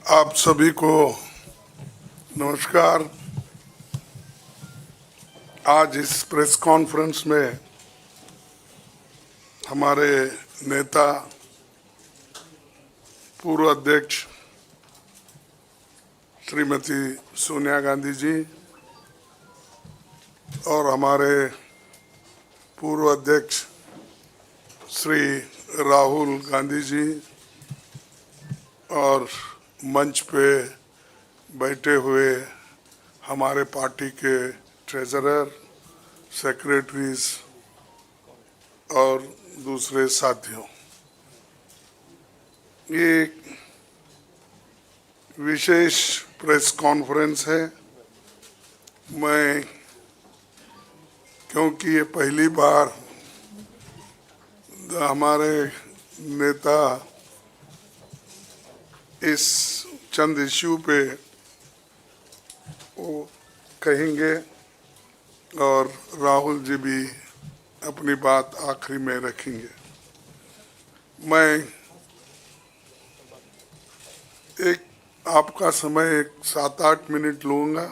आप सभी को नमस्कार। आज इस प्रेस कॉन्फ्रेंस में हमारे नेता पूर्व अध्यक्ष श्रीमती सोनिया गांधी जी और हमारे पूर्व अध्यक्ष श्री राहुल गांधी जी और मंच पे बैठे हुए हमारे पार्टी के ट्रेजरर, सेक्रेटरीज और दूसरे साथियों, ये एक विशेष प्रेस कॉन्फ्रेंस है। मैं क्योंकि ये पहली बार हमारे नेता इस चंद इश्यू पे वो कहेंगे और राहुल जी भी अपनी बात आखिरी में रखेंगे। मैं एक आपका समय 7-8 मिनट लूँगा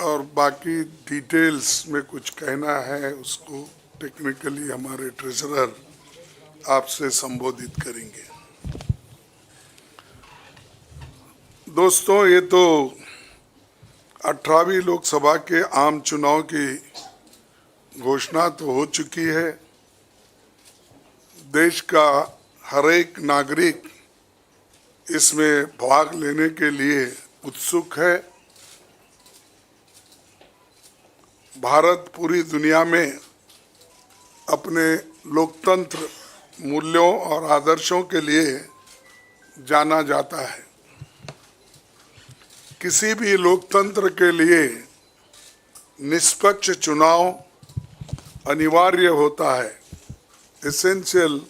और बाकी डिटेल्स में कुछ कहना है उसको टेक्निकली हमारे ट्रेजरर आपसे संबोधित करेंगे। दोस्तों, ये तो 18वीं लोकसभा के आम चुनाव की घोषणा तो हो चुकी है। देश का हर एक नागरिक इसमें भाग लेने के लिए उत्सुक है। भारत पूरी दुनिया में अपने लोकतंत्र मूल्यों और आदर्शों के लिए जाना जाता है। किसी भी लोकतंत्र के लिए निष्पक्ष चुनाव अनिवार्य होता है, एसेंशियल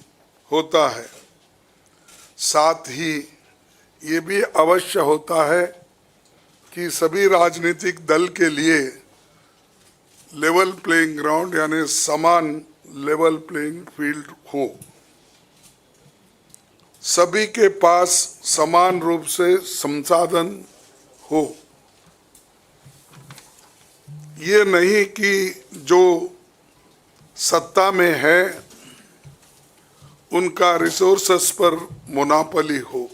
होता है। साथ ही ये भी अवश्य होता है कि सभी राजनीतिक दल के लिए लेवल प्लेइंग ग्राउंड यानी समान लेवल प्लेइंग फील्ड हो, सभी के पास समान रूप से संसाधन हो। ये नहीं कि जो सत्ता में है उनका रिसोर्सेस पर मोनोपोली हो।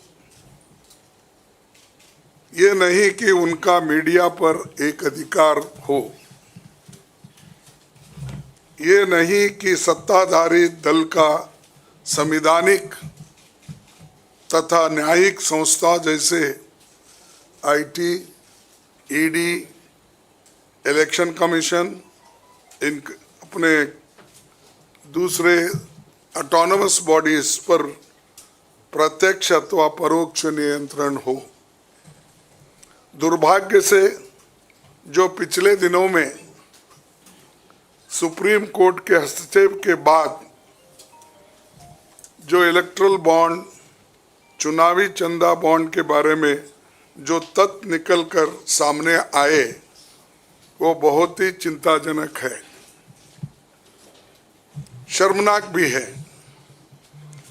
ये नहीं कि उनका मीडिया पर एक अधिकार हो। ये नहीं कि सत्ताधारी दल का संवैधानिक तथा न्यायिक संस्था जैसे आईटी, ईडी, इलेक्शन कमीशन, इन अपने दूसरे ऑटोनमस बॉडीज पर प्रत्यक्ष अथवा परोक्ष नियंत्रण हो। दुर्भाग्य से जो पिछले दिनों में सुप्रीम कोर्ट के हस्तक्षेप के बाद जो इलेक्टोरल बॉन्ड, चुनावी चंदा बॉन्ड के बारे में जो तथ्य निकल कर सामने आए वो बहुत ही चिंताजनक है, शर्मनाक भी है,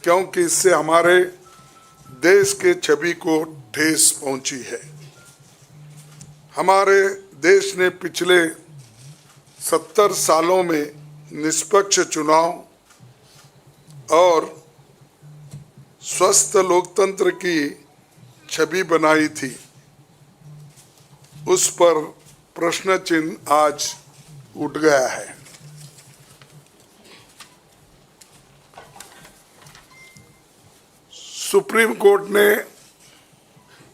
क्योंकि इससे हमारे देश के छवि को ठेस पहुंची है। हमारे देश ने पिछले 70 सालों में निष्पक्ष चुनाव और स्वस्थ लोकतंत्र की छवि बनाई थी, उस पर प्रश्न चिन्ह आज उठ गया है। सुप्रीम कोर्ट ने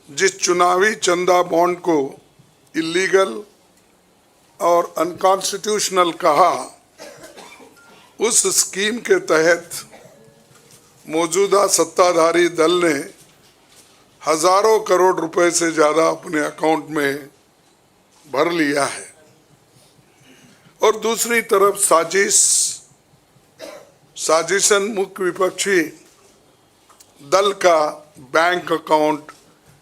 जिस चुनावी चंदा बॉन्ड को इलीगल और अनकॉन्स्टिट्यूशनल कहा, उस स्कीम के तहत मौजूदा सत्ताधारी दल ने हजारों करोड़ रुपए से ज्यादा अपने अकाउंट में भर लिया है और दूसरी तरफ साजिशन मुख्य विपक्षी दल का बैंक अकाउंट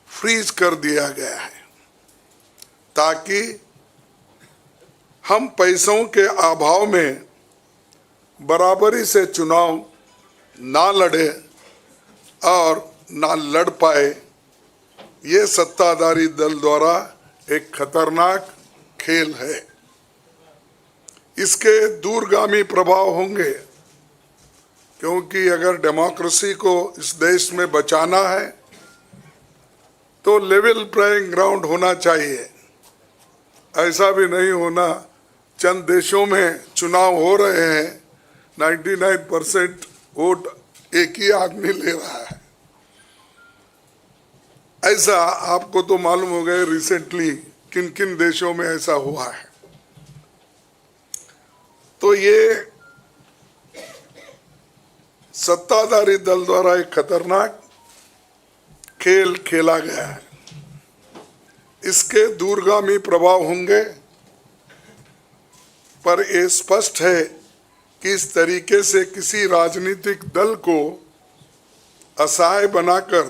फ्रीज कर दिया गया है ताकि हम पैसों के अभाव में बराबरी से चुनाव ना लड़े और ना लड़ पाए, ये सत्ताधारी दल द्वारा एक खतरनाक खेल है। इसके दूरगामी प्रभाव होंगे, क्योंकि अगर डेमोक्रेसी को इस देश में बचाना है तो लेवल प्लेइंग ग्राउंड होना चाहिए। ऐसा भी नहीं होना चंद देशों में चुनाव हो रहे हैं, 99% वोट एक ही आदमी ले रहा है। ऐसा आपको तो मालूम हो गया रिसेंटली किन किन देशों में ऐसा हुआ है। तो ये सत्ताधारी दल द्वारा एक खतरनाक खेल खेला गया है। इसके दूरगामी प्रभाव होंगे, पर यह स्पष्ट है कि इस तरीके से किसी राजनीतिक दल को असहाय बनाकर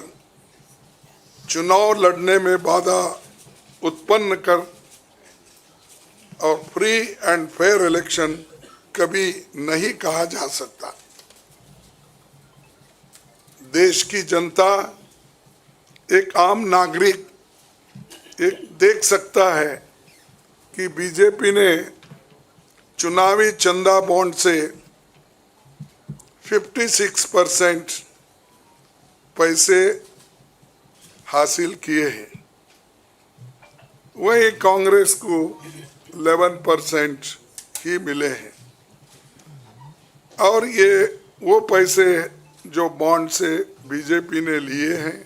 चुनाव लड़ने में बाधा उत्पन्न कर और फ्री एंड फेयर इलेक्शन कभी नहीं कहा जा सकता। देश की जनता, एक आम नागरिक एक देख सकता है कि बीजेपी ने चुनावी चंदा बॉन्ड से 56% पैसे हासिल किए हैं, वहीं कांग्रेस को 11% ही मिले हैं। और ये वो पैसे जो बॉन्ड से बीजेपी ने लिए हैं,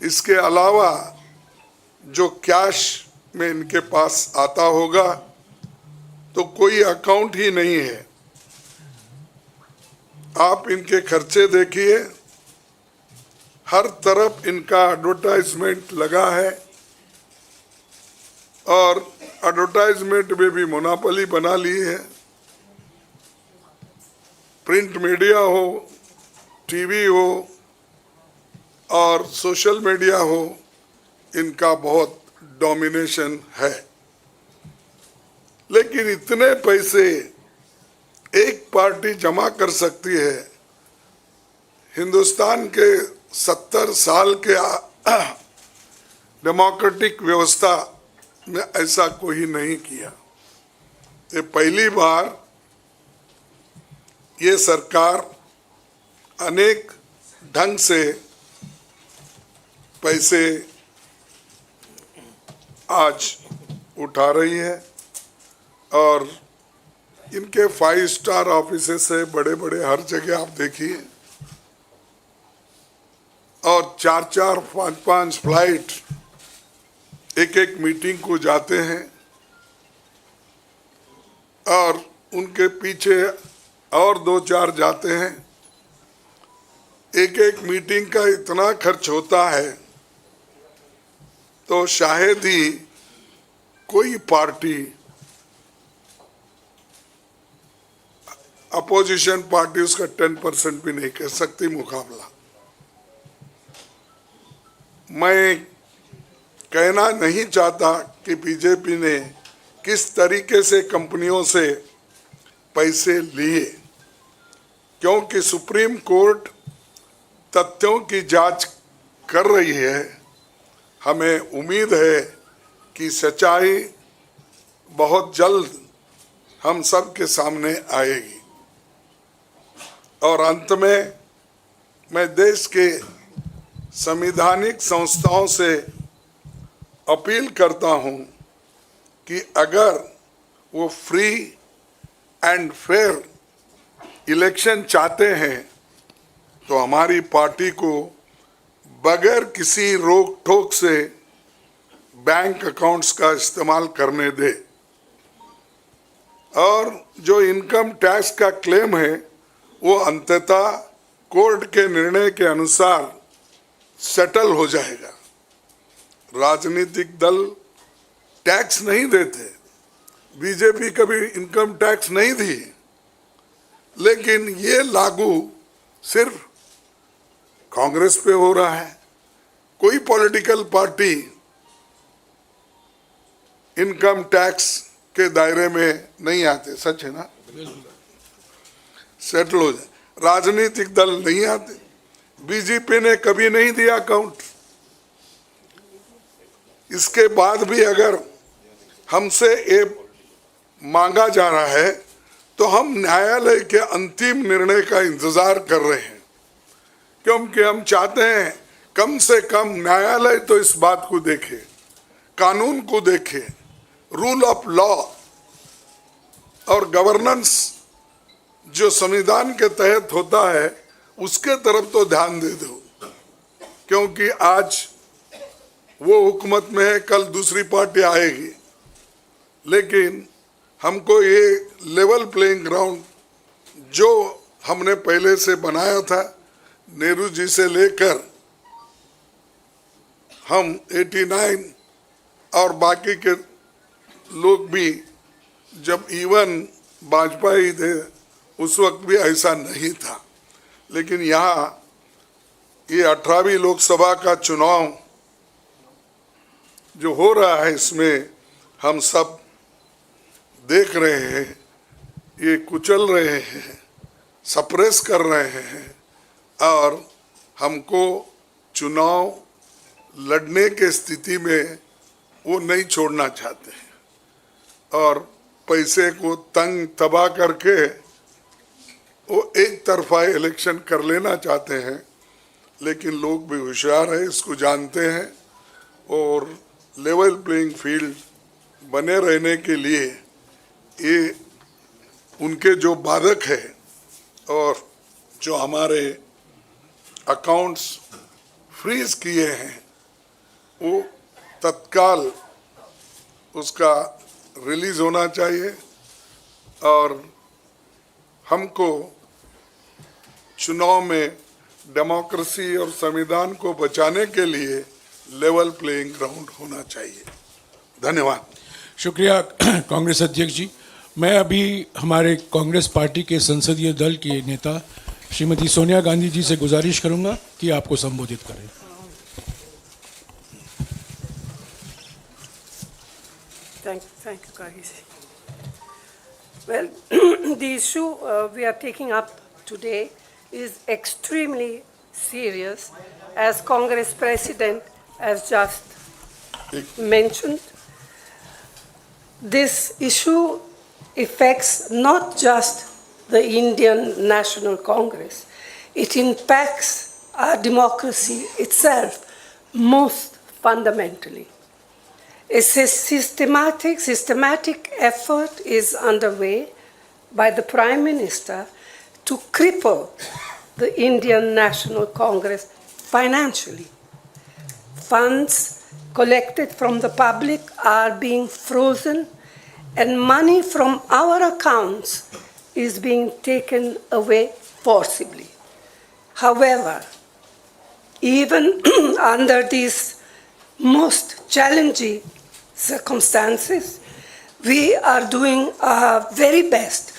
इसके अलावा जो कैश में इनके पास आता होगा तो कोई अकाउंट ही नहीं है। आप इनके खर्चे देखिए, हर तरफ इनका एडवर्टाइजमेंट लगा है और एडवर्टाइजमेंट में भी मोनोपोली बना ली है। प्रिंट मीडिया हो, टीवी हो और सोशल मीडिया हो, इनका बहुत डोमिनेशन है। लेकिन इतने पैसे एक पार्टी जमा कर सकती है, हिंदुस्तान के 70 साल के डेमोक्रेटिक व्यवस्था में ऐसा कोई नहीं किया। ये पहली बार ये सरकार अनेक ढंग से पैसे आज उठा रही है और इनके 5 स्टार ऑफिसेस से बड़े बड़े हर जगह आप देखिए, और 4-4, 5-5 फ्लाइट एक मीटिंग को जाते हैं और उनके पीछे और 2-4 जाते हैं। एक मीटिंग का इतना खर्च होता है तो शायद ही कोई पार्टी, अपोजिशन पार्टी उसका 10% भी नहीं कर सकती मुकाबला। मैं कहना नहीं चाहता कि बीजेपी ने किस तरीके से कंपनियों से पैसे लिए, क्योंकि सुप्रीम कोर्ट तथ्यों की जांच कर रही है। हमें उम्मीद है कि सच्चाई बहुत जल्द हम सब के सामने आएगी। और अंत में मैं देश के संवैधानिक संस्थाओं से अपील करता हूं कि अगर वो फ्री एंड फेयर इलेक्शन चाहते हैं तो हमारी पार्टी को बगैर किसी रोक टोक से बैंक अकाउंट्स का इस्तेमाल करने दे, और जो इनकम टैक्स का क्लेम है वो अंततः कोर्ट के निर्णय के अनुसार सेटल हो जाएगा। राजनीतिक दल टैक्स नहीं देते, बीजेपी कभी इनकम टैक्स नहीं दी, लेकिन ये लागू सिर्फ कांग्रेस पे हो रहा है। कोई पॉलिटिकल पार्टी इनकम टैक्स के दायरे में नहीं आते, सच है ना? सेटल हो जाए। राजनीतिक दल नहीं आते, बीजेपी ने कभी नहीं दिया अकाउंट। इसके बाद भी अगर हमसे ये मांगा जा रहा है तो हम न्यायालय के अंतिम निर्णय का इंतजार कर रहे हैं, क्योंकि हम चाहते हैं कम से कम न्यायालय तो इस बात को देखे, कानून को देखे, रूल ऑफ लॉ और गवर्नेंस जो संविधान के तहत होता है उसके तरफ तो ध्यान दे दो, क्योंकि आज वो हुकूमत में है, कल दूसरी पार्टी आएगी। लेकिन हमको ये लेवल प्लेइंग ग्राउंड जो हमने पहले से बनाया था, नेहरू जी से लेकर हम 89 और बाकी के लोग भी, जब इवन वाजपेयी थे उस वक्त भी ऐसा नहीं था। लेकिन यहाँ ये 18वीं लोकसभा का चुनाव जो हो रहा है, इसमें हम सब देख रहे हैं, ये कुचल रहे हैं, सप्रेस कर रहे हैं और हमको चुनाव लड़ने के स्थिति में वो नहीं छोड़ना चाहते हैं और पैसे को तंग तबाह करके वो एक तरफा इलेक्शन कर लेना चाहते हैं। लेकिन लोग भी होशियार है, इसको जानते हैं और लेवल प्लेइंग फील्ड बने रहने के लिए ये उनके जो बाधक है और जो हमारे अकाउंट्स फ्रीज किए हैं वो तत्काल उसका रिलीज होना चाहिए और हमको चुनाव में डेमोक्रेसी और संविधान को बचाने के लिए लेवल प्लेइंग ग्राउंड होना चाहिए। धन्यवाद। शुक्रिया कांग्रेस अध्यक्ष जी। मैं अभी हमारे कांग्रेस पार्टी के संसदीय दल के नेता श्रीमती सोनिया गांधी जी से गुजारिश करूंगा कि आपको संबोधित करें। Thank you, Kargi. Well, the issue we are taking up today is extremely serious, as Congress President has just mentioned. This issue affects not just the Indian National Congress, it impacts our democracy itself most fundamentally. A systematic effort is underway by the Prime Minister to cripple the Indian National Congress financially. Funds collected from the public are being frozen and money from our accounts is being taken away forcibly. However, even under these most challenging circumstances, we are doing our very best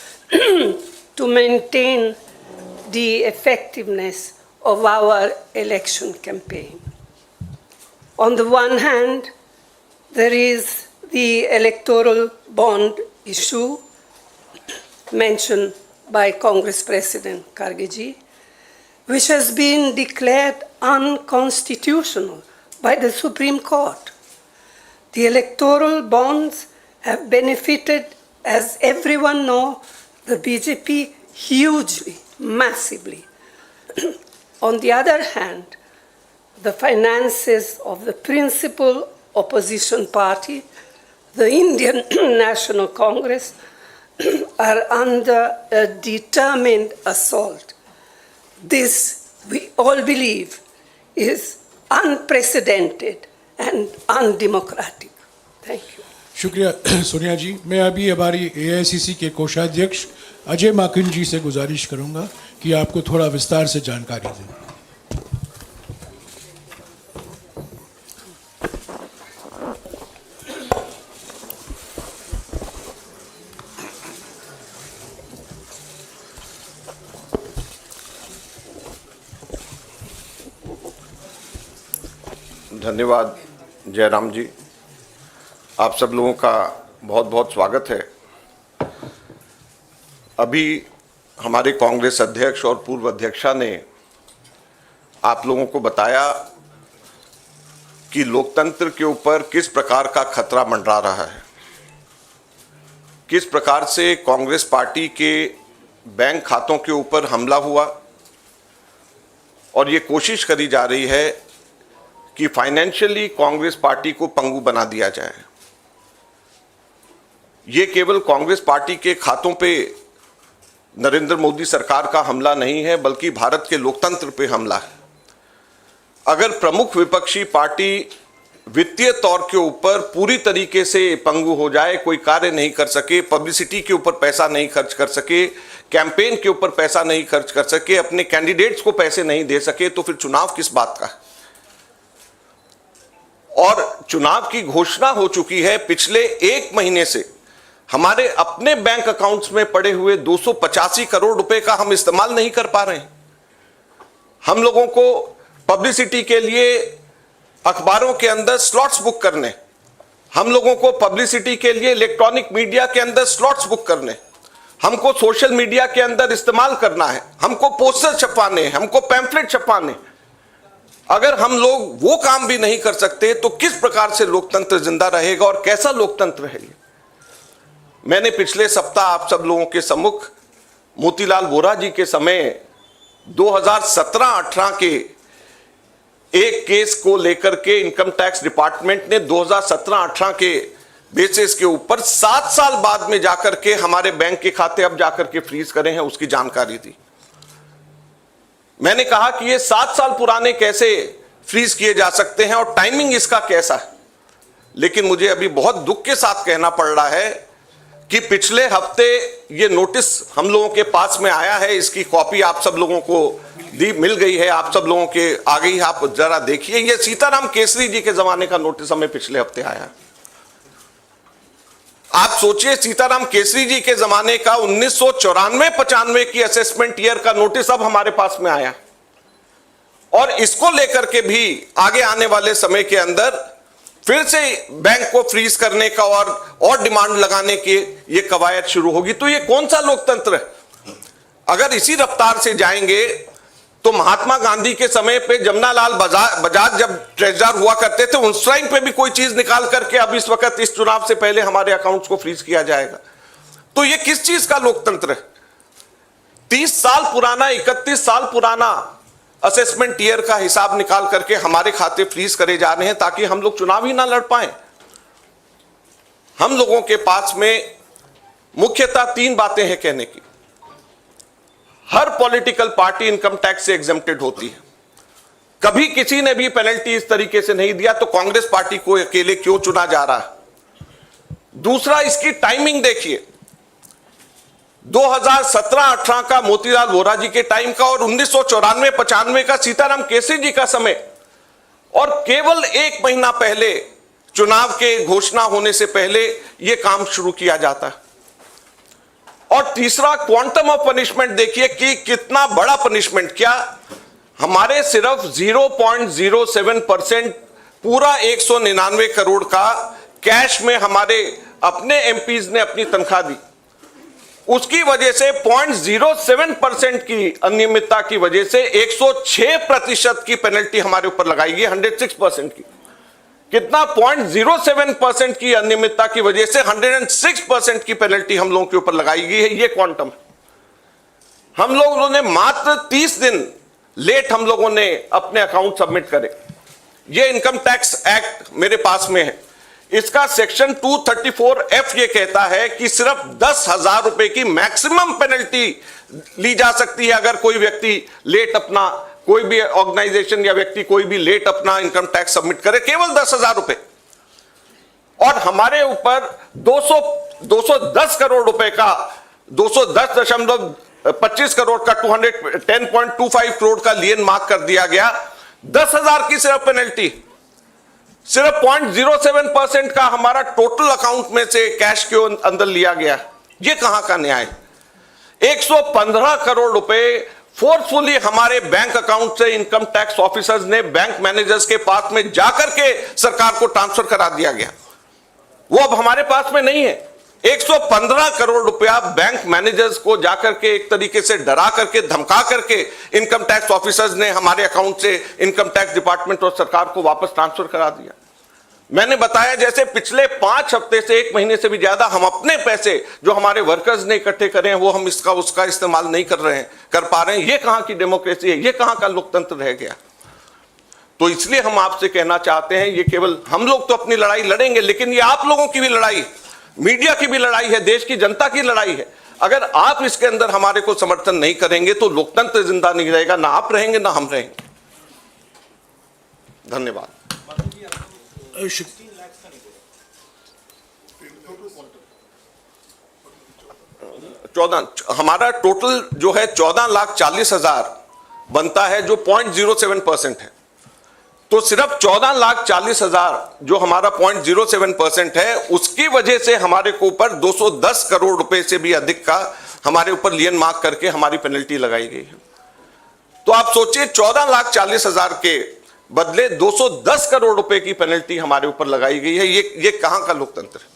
to maintain the effectiveness of our election campaign. On the one hand, there is the electoral bond issue mentioned by Congress President Kargiji, which has been declared unconstitutional by the Supreme Court. The electoral bonds have benefited, as everyone knows, the BJP hugely, massively. On the other hand, the finances of the principal opposition party, the Indian National Congress, are under a determined assault. This, we all believe, is unprecedented and undemocratic. Thank you. शुक्रिया सोनिया जी। मैं अभी हमारी AICC के कोषाध्यक्ष अजय माकिन जी से गुजारिश करूंगा कि आपको थोड़ा विस्तार से जानकारी दें। धन्यवाद जयराम जी, आप सब लोगों का बहुत बहुत स्वागत है। अभी हमारे कांग्रेस अध्यक्ष और पूर्व अध्यक्षा ने आप लोगों को बताया कि लोकतंत्र के ऊपर किस प्रकार का खतरा मंडरा रहा है, किस प्रकार से कांग्रेस पार्टी के बैंक खातों के ऊपर हमला हुआ और ये कोशिश करी जा रही है कि फाइनेंशियली कांग्रेस पार्टी को पंगु बना दिया जाए। ये केवल कांग्रेस पार्टी के खातों पे नरेंद्र मोदी सरकार का हमला नहीं है, बल्कि भारत के लोकतंत्र पे हमला है। अगर प्रमुख विपक्षी पार्टी वित्तीय तौर के ऊपर पूरी तरीके से पंगु हो जाए, कोई कार्य नहीं कर सके, पब्लिसिटी के ऊपर पैसा नहीं खर्च कर सके, कैंपेन के ऊपर पैसा नहीं खर्च कर सके, अपने कैंडिडेट्स को पैसे नहीं दे सके, तो फिर चुनाव किस बात का है। और चुनाव की घोषणा हो चुकी है। पिछले एक महीने से हमारे अपने बैंक अकाउंट्स में पड़े हुए 285 करोड़ रुपए का हम इस्तेमाल नहीं कर पा रहे हैं। हम लोगों को पब्लिसिटी के लिए अखबारों के अंदर स्लॉट्स बुक करने, हम लोगों को पब्लिसिटी के लिए इलेक्ट्रॉनिक मीडिया के अंदर स्लॉट्स बुक करने, हमको सोशल मीडिया के अंदर इस्तेमाल करना है, हमको पोस्टर छपवाने, हमको पैम्फलेट छपवाने। अगर हम लोग वो काम भी नहीं कर सकते तो किस प्रकार से लोकतंत्र जिंदा रहेगा और कैसा लोकतंत्र है ये। मैंने पिछले सप्ताह आप सब लोगों के सम्मुख मोतीलाल वोरा जी के समय 2017-18 के एक केस को लेकर के इनकम टैक्स डिपार्टमेंट ने 2017-18 के बेसिस के ऊपर 7 साल बाद में जाकर के हमारे बैंक के खाते अब जाकर के फ्रीज करे हैं, उसकी जानकारी दी। मैंने कहा कि ये 7 साल पुराने कैसे फ्रीज किए जा सकते हैं और टाइमिंग इसका कैसा है। लेकिन मुझे अभी बहुत दुख के साथ कहना पड़ रहा है कि पिछले हफ्ते ये नोटिस हम लोगों के पास में आया है, इसकी कॉपी आप सब लोगों को मिल गई है, आप सब लोगों के आ गई है, आप जरा देखिए। ये सीताराम केसरी जी के जमाने का नोटिस हमें पिछले हफ्ते आया है। आप सोचिए, सीताराम केसरी जी के जमाने का 1994-95 की असेसमेंट ईयर का नोटिस अब हमारे पास में आया और इसको लेकर के भी आगे आने वाले समय के अंदर फिर से बैंक को फ्रीज करने का और डिमांड लगाने की ये कवायद शुरू होगी। तो ये कौन सा लोकतंत्र है। अगर इसी रफ्तार से जाएंगे तो महात्मा गांधी के समय पे जमनालाल बजाज जब ट्रेजरर हुआ करते थे, उस टाइम पे भी कोई चीज निकाल करके अब इस वक्त इस चुनाव से पहले हमारे अकाउंट्स को फ्रीज किया जाएगा। तो ये किस चीज का लोकतंत्र है। 30 साल पुराना, 31 साल पुराना असेसमेंट ईयर का हिसाब निकाल करके हमारे खाते फ्रीज करे जा रहे हैं ताकि हम लोग चुनाव ही ना लड़ पाए। हम लोगों के पास में मुख्यतः 3 बातें हैं कहने की। हर पॉलिटिकल पार्टी इनकम टैक्स से एग्जेम्प्टेड होती है। कभी किसी ने भी पेनल्टी इस तरीके से नहीं दिया, तो कांग्रेस पार्टी को अकेले क्यों चुना जा रहा है। दूसरा, इसकी टाइमिंग देखिए। 2017-18 का मोतीलाल वोरा जी के टाइम का और 1994-95 का सीताराम केसरी जी का समय, और केवल 1 महीना पहले चुनाव के घोषणा होने से पहले यह काम शुरू किया जाता है। और तीसरा, क्वांटम ऑफ पनिशमेंट देखिए कि कितना बड़ा पनिशमेंट। क्या हमारे सिर्फ 0.07% पूरा 199 करोड़ का कैश में हमारे अपने एमपीज ने अपनी तनख्वाह दी, उसकी वजह से 0.07% की अनियमितता की वजह से 106% की पेनल्टी हमारे ऊपर लगाई गई, 106% की। कितना 0.07% की अनियमितता की वजह से 106% की पेनल्टी हम लोगों के ऊपर लगाई गई है। ये क्वांटम है। हम लोगों ने मात्र 30 दिन लेट हम लोगों ने अपने अकाउंट सबमिट करे। ये इनकम टैक्स एक्ट मेरे पास में है, इसका सेक्शन 234F ये कहता है कि सिर्फ 10,000 रुपए की मैक्सिमम पेनल्टी ली जा सकती है अगर कोई व्यक्ति लेट अपना, कोई भी ऑर्गेनाइजेशन या व्यक्ति कोई भी लेट अपना इनकम टैक्स सबमिट करे, केवल 10,000 रुपए। और हमारे ऊपर 210 करोड़ रुपए का 210.25 करोड़ का 210.25 करोड़ का लियन मार्क कर दिया गया। 10,000 की सिर्फ पेनल्टी, सिर्फ 0.07% का हमारा टोटल अकाउंट में से कैश के अंदर लिया गया। ये कहां का न्याय। 115 करोड़ रुपए फोर्सफुली हमारे बैंक अकाउंट से इनकम टैक्स ऑफिसर्स ने बैंक मैनेजर्स के पास में जाकर के सरकार को ट्रांसफर करा दिया गया। वो अब हमारे पास में नहीं है। 115 करोड़ रुपया बैंक मैनेजर्स को जाकर के एक तरीके से डरा करके धमका करके इनकम टैक्स ऑफिसर्स ने हमारे अकाउंट से इनकम टैक्स डिपार्टमेंट और सरकार को वापस ट्रांसफर करा दिया। मैंने बताया जैसे पिछले 5 हफ्ते से 1 महीने से भी ज्यादा हम अपने पैसे जो हमारे वर्कर्स ने इकट्ठे करे हैं वो हम इसका उसका इस्तेमाल नहीं कर पा रहे हैं। ये कहां की डेमोक्रेसी है, ये कहां का लोकतंत्र रह गया। तो इसलिए हम आपसे कहना चाहते हैं, ये केवल हम लोग तो अपनी लड़ाई लड़ेंगे, लेकिन ये आप लोगों की भी लड़ाई, मीडिया की भी लड़ाई है, देश की जनता की लड़ाई है। अगर आप इसके अंदर हमारे को समर्थन नहीं करेंगे तो लोकतंत्र जिंदा नहीं रहेगा, ना आप रहेंगे ना हम रहेंगे। धन्यवाद। हमारा टोटल जो है 14,40,000 बनता है, जो 0.07% है। तो सिर्फ 14,40,000 जो हमारा 0.07% है, उसकी वजह से हमारे को ऊपर 210 करोड़ रुपए से भी अधिक का हमारे ऊपर लियन मार्क करके हमारी पेनल्टी लगाई गई है। तो आप सोचिए 14,40,000 के बदले 210 करोड़ रुपए की पेनल्टी हमारे ऊपर लगाई गई है। ये कहां का लोकतंत्र है?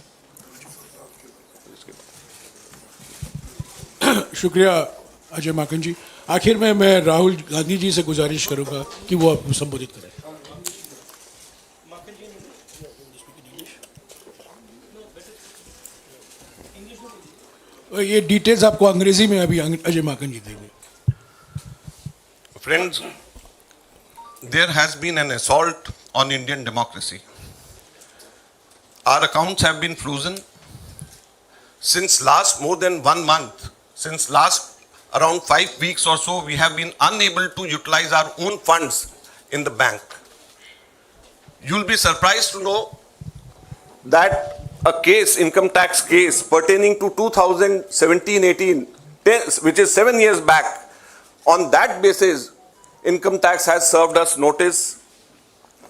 शुक्रिया अजय माकन जी। आखिर में मैं राहुल गांधी जी से गुजारिश करूंगा कि वो आपको संबोधित करें। ये डिटेल्स आपको अंग्रेजी में अभी अजय माकन जी देंगे। Friends, there has been an assault on Indian democracy. Our accounts have been frozen since last more than 1 month. Since last around 5 weeks or so, we have been unable to utilize our own funds in the bank. You'll be surprised to know that a case, income tax case pertaining to 2017-18, which is 7 years back, on that basis, income tax has served us notice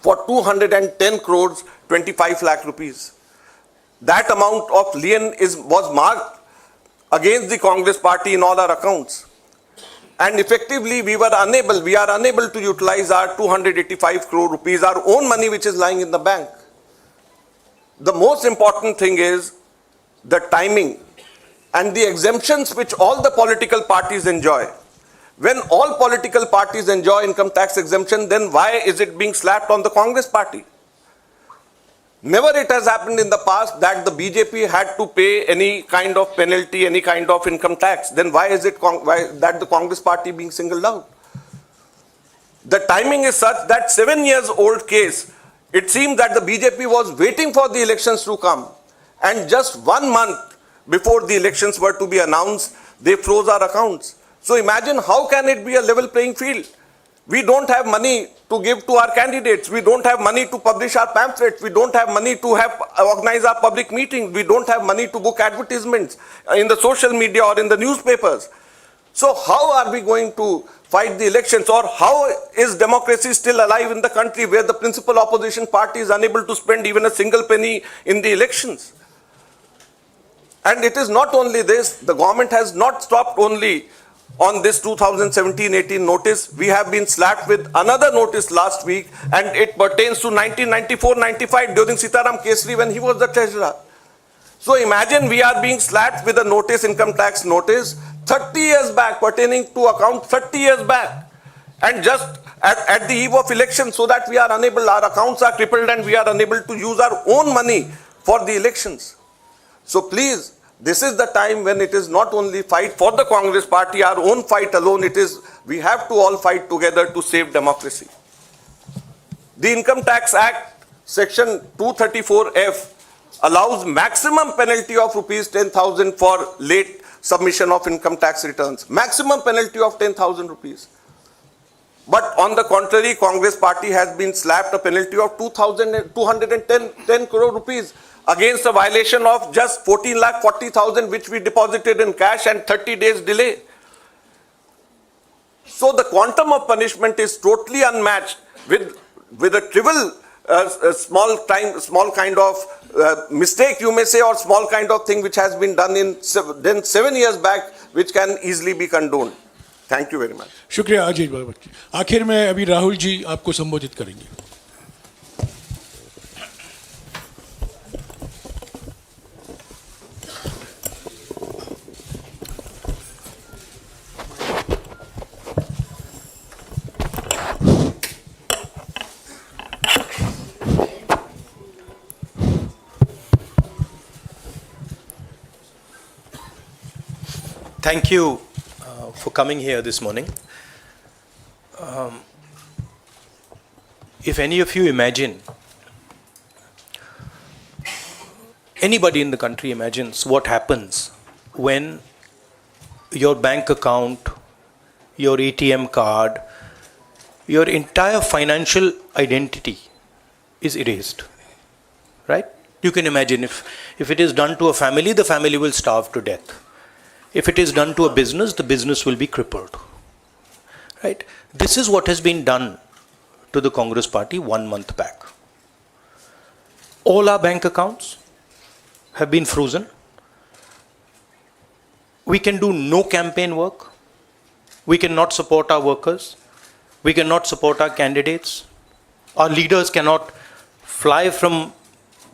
for 210 crores 25 lakh rupees. That amount of lien was marked against the Congress party in all our accounts. And effectively we are unable to utilize our 285 crore rupees, our own money which is lying in the bank. The most important thing is the timing and the exemptions which all the political parties enjoy. When all political parties enjoy income tax exemption, then why is it being slapped on the Congress party? Never it has happened in the past that the BJP had to pay any kind of penalty, any kind of income tax. Then why is it that the Congress party being singled out? The timing is such that 7 years old case, it seems that the BJP was waiting for the elections to come, and just 1 month before the elections were to be announced, they froze our accounts. So imagine how can it be a level playing field? We don't have money to give to our candidates. We don't have money to publish our pamphlets. We don't have money to organize our public meetings. We don't have money to book advertisements in the social media or in the newspapers. So how are we going to fight the elections, or how is democracy still alive in the country where the principal opposition party is unable to spend even a single penny in the elections? And it is not only this, the government has not stopped only on this 2017-18 notice. We have been slapped with another notice last week, and it pertains to 1994-95 during Sitaram Kesri when he was the treasurer. So imagine we are being slapped with a notice, income tax notice, 30 years back, pertaining to account 30 years back. And just at the eve of election, so that we are unable, our accounts are crippled and we are unable to use our own money for the elections. So please, this is the time when it is not only fight for the Congress party, our own fight alone, it is, we have to all fight together to save democracy. The Income Tax Act, section 234F, allows maximum penalty of rupees 10,000 for late submission of income tax returns. Maximum penalty of 10,000 rupees. But on the contrary, Congress party has been slapped a penalty of 210 crore rupees against a violation of just 14,40,000 which we deposited in cash and 30 days delay. So the quantum of punishment is totally unmatched with a trivial small kind of mistake you may say, or small kind of thing which has been done in 7 years back, which can easily be condoned. Thank you very much. शुक्रिया अजय बाबा जी। आखिर में अभी राहुल जी आपको संबोधित करेंगे। thank you for coming here this morning. If any of you imagine, anybody in the country imagines what happens when your bank account, your ATM card, your entire financial identity is erased, right? You can imagine if it is done to a family, the family will starve to death. If it is done to a business, the business will be crippled, right? This is what has been done to the Congress party 1 month back. All our bank accounts have been frozen. We can do no campaign work. We cannot support our workers. We cannot support our candidates. Our leaders cannot fly from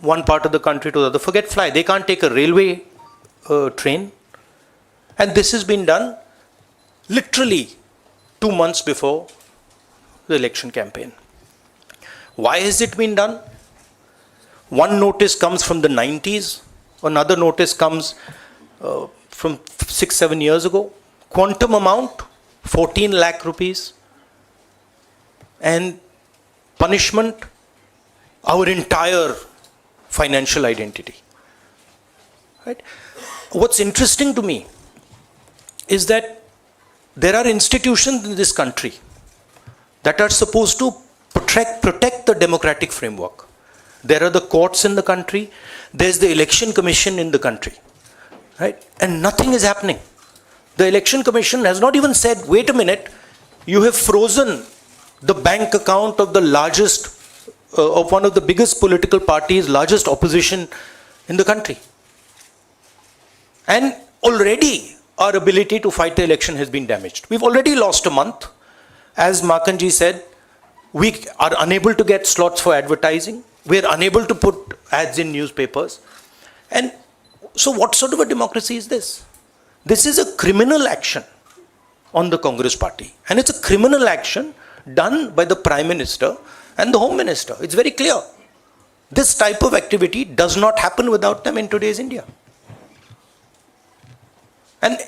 one part of the country to the other. Forget fly. They can't take a railway train. And this has been done literally 2 months before the election campaign. Why has it been done? One notice comes from the 90s. Another notice comes from 6-7 years ago. Quantum amount, 14 lakh rupees. And punishment, our entire financial identity. Right? What's interesting to me is that there are institutions in this country that are supposed to protect the democratic framework. There are the courts in the country, there's the election commission in the country, right? And nothing is happening. The election commission has not even said, wait a minute, you have frozen the bank account of the largest, of one of the biggest political parties, largest opposition in the country. And already our ability to fight the election has been damaged. We've already lost a month. As Makanji said, we are unable to get slots for advertising. We are unable to put ads in newspapers. And so what sort of a democracy is this? This is a criminal action on the Congress party. And it's a criminal action done by the Prime Minister and the Home Minister. It's very clear. This type of activity does not happen without them in today's India. And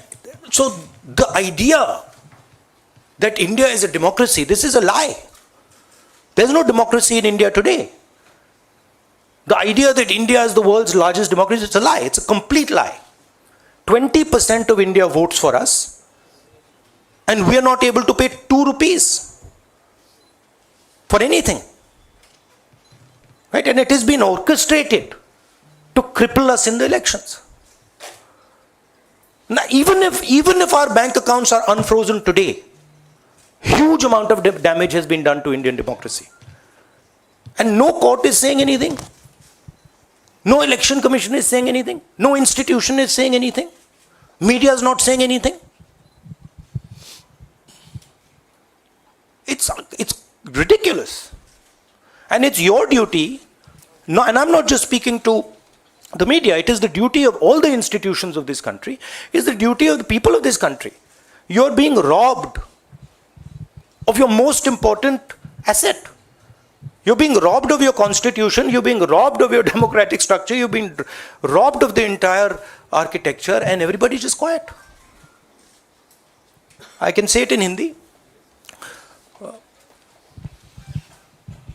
so the idea that India is a democracy, this is a lie. There's no democracy in India today. The idea that India is the world's largest democracy, it's a lie. It's a complete lie. 20% of India votes for us, and we are not able to pay 2 rupees for anything. Right? And it has been orchestrated to cripple us in the elections. Now, even if our bank accounts are unfrozen today, huge amount of damage has been done to Indian democracy. And no court is saying anything. No election commission is saying anything. No institution is saying anything. Media is not saying anything. It's ridiculous. And it's your duty, no, and I'm not just speaking to the media, it is the duty of all the institutions of this country, it's the duty of the people of this country. You're being robbed of your most important asset. You're being robbed of your constitution, you're being robbed of your democratic structure, you're being robbed of the entire architecture, and everybody's just quiet. I can say it in Hindi.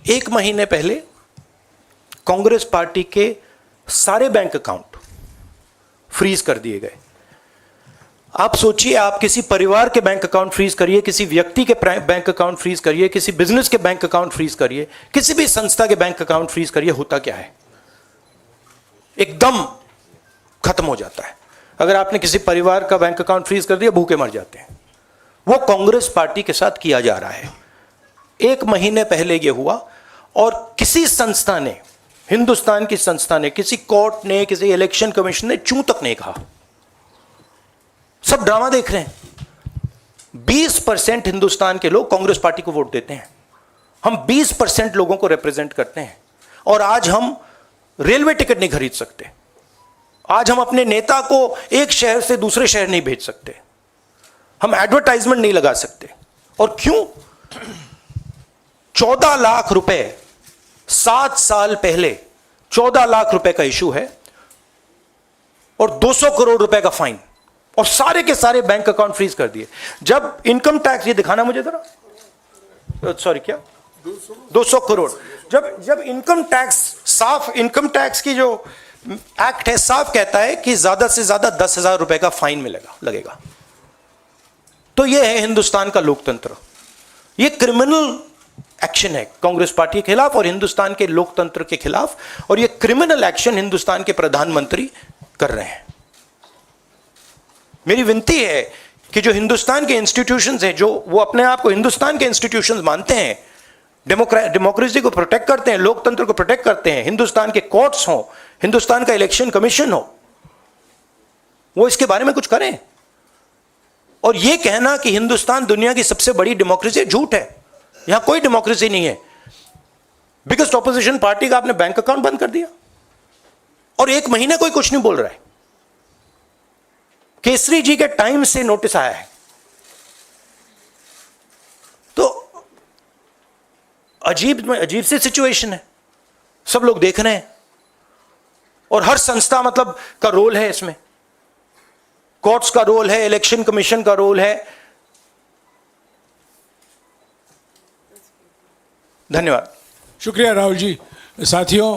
1 महीने पहले Congress party के सारे bank account freeze कर दिए गए. आप सोचिए, आप किसी परिवार के बैंक अकाउंट फ्रीज करिए, किसी व्यक्ति के बैंक अकाउंट फ्रीज करिए, किसी बिजनेस के बैंक अकाउंट फ्रीज करिए, किसी भी संस्था के बैंक अकाउंट फ्रीज करिए, होता क्या है? एकदम खत्म हो जाता है. अगर आपने किसी परिवार का बैंक अकाउंट फ्रीज कर दिया, भूखे मर जाते हैं. वो कांग्रेस पार्टी के साथ किया जा रहा है. 1 महीने पहले ये हुआ, और किसी संस्था ने, हिंदुस्तान की संस्था ने, किसी कोर्ट ने, किसी इलेक्शन कमीशन ने चूं तक नहीं कहा. सब ड्रामा देख रहे हैं. 20% हिंदुस्तान के लोग कांग्रेस पार्टी को वोट देते हैं. हम 20% लोगों को रिप्रेजेंट करते हैं. और आज हम रेलवे टिकट नहीं खरीद सकते. आज हम अपने नेता को एक शहर से दूसरे शहर नहीं भेज सकते. हम एडवर्टाइजमेंट नहीं लगा सकते. और क्यों? 14 लाख रुपए 7 साल पहले 14 लाख रुपए का इशू है, और 200 करोड़ रुपए का फाइन. और सारे के सारे बैंक अकाउंट फ्रीज कर दिए। जब इनकम टैक्स, ये दिखाना मुझे जरा, सॉरी क्या 200 करोड़, जब इनकम टैक्स, साफ इनकम टैक्स की जो एक्ट है साफ कहता है कि ज्यादा से ज्यादा 10,000 रुपए का फाइन लगेगा। तो ये है हिंदुस्तान का लोकतंत्र। ये क्रिमिनल एक्शन है कांग्रेस पार्टी के खिलाफ और हिंदुस्तान के लोकतंत्र के खिलाफ, और ये क्रिमिनल एक्शन हिंदुस्तान के प्रधानमंत्री कर रहे हैं। मेरी विनती है कि जो हिंदुस्तान के इंस्टीट्यूशंस हैं, जो वो अपने आप को हिंदुस्तान के इंस्टीट्यूशंस मानते हैं, डेमोक्रेसी को प्रोटेक्ट करते हैं, लोकतंत्र को प्रोटेक्ट करते हैं, हिंदुस्तान के कोर्ट्स हो, हिंदुस्तान का इलेक्शन कमीशन हो, वो इसके बारे में कुछ करें। और ये कहना कि हिंदुस्तान दुनिया की सबसे बड़ी डेमोक्रेसी, झूठ है। यहां कोई डेमोक्रेसी नहीं है। बिगेस्ट ऑपोजिशन पार्टी का आपने बैंक अकाउंट बंद कर दिया और 1 महीने कोई कुछ नहीं बोल रहा है। केसरी जी के टाइम से नोटिस आया है। तो अजीब सी सिचुएशन है, सब लोग देख रहे हैं और हर संस्था मतलब का रोल है इसमें। कोर्ट्स का रोल है, इलेक्शन कमीशन का रोल है। धन्यवाद। शुक्रिया राहुल जी। साथियों,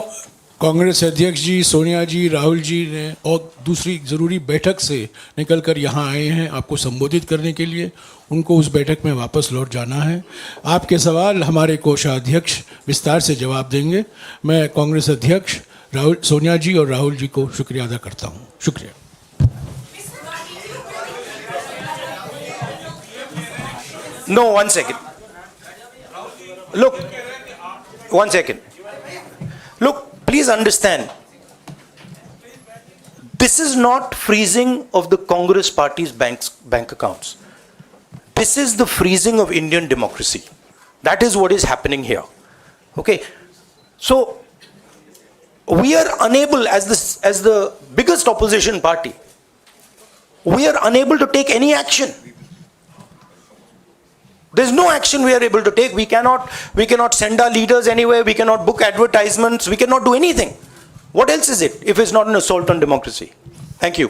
कांग्रेस अध्यक्ष जी, सोनिया जी, राहुल जी ने और दूसरी ज़रूरी बैठक से निकलकर यहाँ आए हैं आपको संबोधित करने के लिए। उनको उस बैठक में वापस लौट जाना है। आपके सवाल हमारे कोषाध्यक्ष विस्तार से जवाब देंगे। मैं कांग्रेस अध्यक्ष सोनिया जी और राहुल जी को शुक्रिया अदा करता हूँ। शुक्रिया। No, 1 second. Look, 1 second. Look, please understand. This is not freezing of the Congress party's bank accounts. This is the freezing of Indian democracy. That is what is happening here. Okay? So, we are unable, as the biggest opposition party, we are unable to take any action. There's no action we are able to take. We cannot send our leaders anywhere. We cannot book advertisements. We cannot do anything. What else is it if it's not an assault on democracy? Thank you.